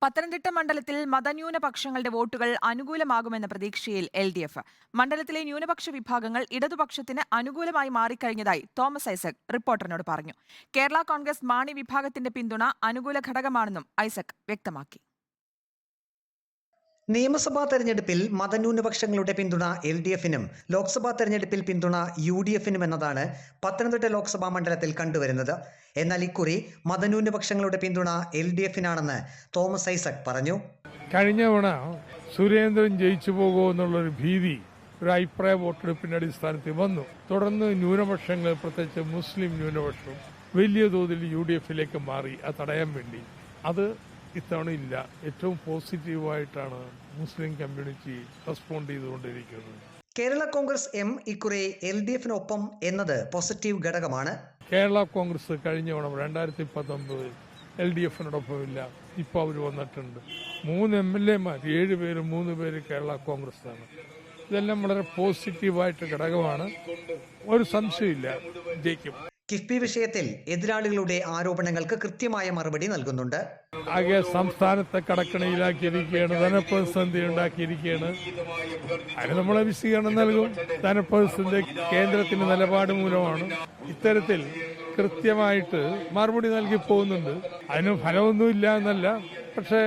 പത്തനംതിട്ട മണ്ഡലത്തിൽ മതന്യൂനപക്ഷങ്ങളുടെ വോട്ടുകൾ അനുകൂലമാകുമെന്ന പ്രതീക്ഷയിൽ LDF. മണ്ഡലത്തിലെ ന്യൂനപക്ഷ വിഭാഗങ്ങൾ ഇടതുപക്ഷത്തിന് അനുകൂലമായി മാറിക്കഴിഞ്ഞതായി തോമസ് ഐസക് റിപ്പോർട്ടറിനോട് പറഞ്ഞു. കേരള കോൺഗ്രസ് മാണി വിഭാഗത്തിന്റെ പിന്തുണ അനുകൂല ഘടകമാണെന്നും ഐസക് വ്യക്തമാക്കി. നിയമസഭാ തെരഞ്ഞെടുപ്പിൽ മതന്യൂനപക്ഷങ്ങളുടെ പിന്തുണ LDFനും ലോക്സഭാ തെരഞ്ഞെടുപ്പിൽ പിന്തുണ UDFനും എന്നതാണ് പത്തനംതിട്ട ലോക്സഭാ മണ്ഡലത്തിൽ കണ്ടുവരുന്നത്. എന്നാൽ ഇക്കുറി മതന്യൂനപക്ഷങ്ങളുടെ പിന്തുണ LDFനാണെന്ന് തോമസ് ഐസക് പറഞ്ഞു. കഴിഞ്ഞ തവണ സുരേന്ദ്രൻ ജയിച്ചു പോകുമോ എന്നുള്ളൊരു ഭീതി ഒരു അഭിപ്രായ വോട്ടെടുപ്പിന്റെ അടിസ്ഥാനത്തിൽ വന്നു. തുടർന്ന് ന്യൂനപക്ഷങ്ങൾ, പ്രത്യേകിച്ച് മുസ്ലിം ന്യൂനപക്ഷം വലിയ തോതിൽ UDFലേക്ക് മാറി. അത് തടയാൻ വേണ്ടി അത് ഇത്തവണ ഇല്ല. ഏറ്റവും പോസിറ്റീവായിട്ടാണ് മുസ്ലിം കമ്മ്യൂണിറ്റി റെസ്പോണ്ട് ചെയ്തുകൊണ്ടിരിക്കുന്നത്. കേരള കോൺഗ്രസ് M ഇക്കുറി LDFനൊപ്പം എന്നത് പോസിറ്റീവ് ഘടകമാണ്. കേരള കോൺഗ്രസ് കഴിഞ്ഞ തവണ 2019 LDFനോടൊപ്പമില്ല. ഇപ്പോൾ അവർ വന്നിട്ടുണ്ട്. 3 MLAമാർ, 7 പേര്, 3 പേര് കേരള കോൺഗ്രസ് ആണ്. ഇതെല്ലാം വളരെ പോസിറ്റീവായിട്ട് ഘടകമാണ്. ഒരു സംശയമില്ല, ജയിക്കും. കിഫ്ബി വിഷയത്തിൽ എതിരാളികളുടെ ആരോപണങ്ങൾക്ക് കൃത്യമായ മറുപടി നൽകുന്നുണ്ട്. ആകെ സംസ്ഥാനത്തെ കടക്കണിയിലാക്കിയിരിക്കുകയാണ്, ധനപ്രതിസന്ധി ഉണ്ടാക്കിയിരിക്കുകയാണ്. അതിന് നമ്മളെ വിശദീകരണം നൽകും. ധനപ്രതിസന്ധി കേന്ദ്രത്തിന്റെ നിലപാട് മൂലമാണ്. ഇത്തരത്തിൽ കൃത്യമായിട്ട് മറുപടി നൽകി പോകുന്നുണ്ട്. അതിന് ഫലമൊന്നുമില്ല എന്നല്ല, പക്ഷേ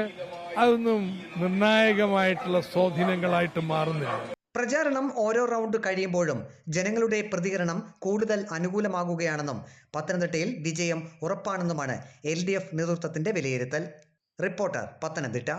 അതൊന്നും നിർണായകമായിട്ടുള്ള സ്വാധീനങ്ങളായിട്ട് മാറുന്നില്ല. പ്രചാരണം ഓരോ റൗണ്ട് കഴിയുമ്പോഴും ജനങ്ങളുടെ പ്രതികരണം കൂടുതൽ അനുകൂലമാകുകയാണെന്നും പത്തനംതിട്ടയിൽ വിജയം ഉറപ്പാണെന്നുമാണ് LDF നേതൃത്വത്തിന്റെ വിലയിരുത്തൽ. റിപ്പോർട്ടർ, പത്തനംതിട്ട.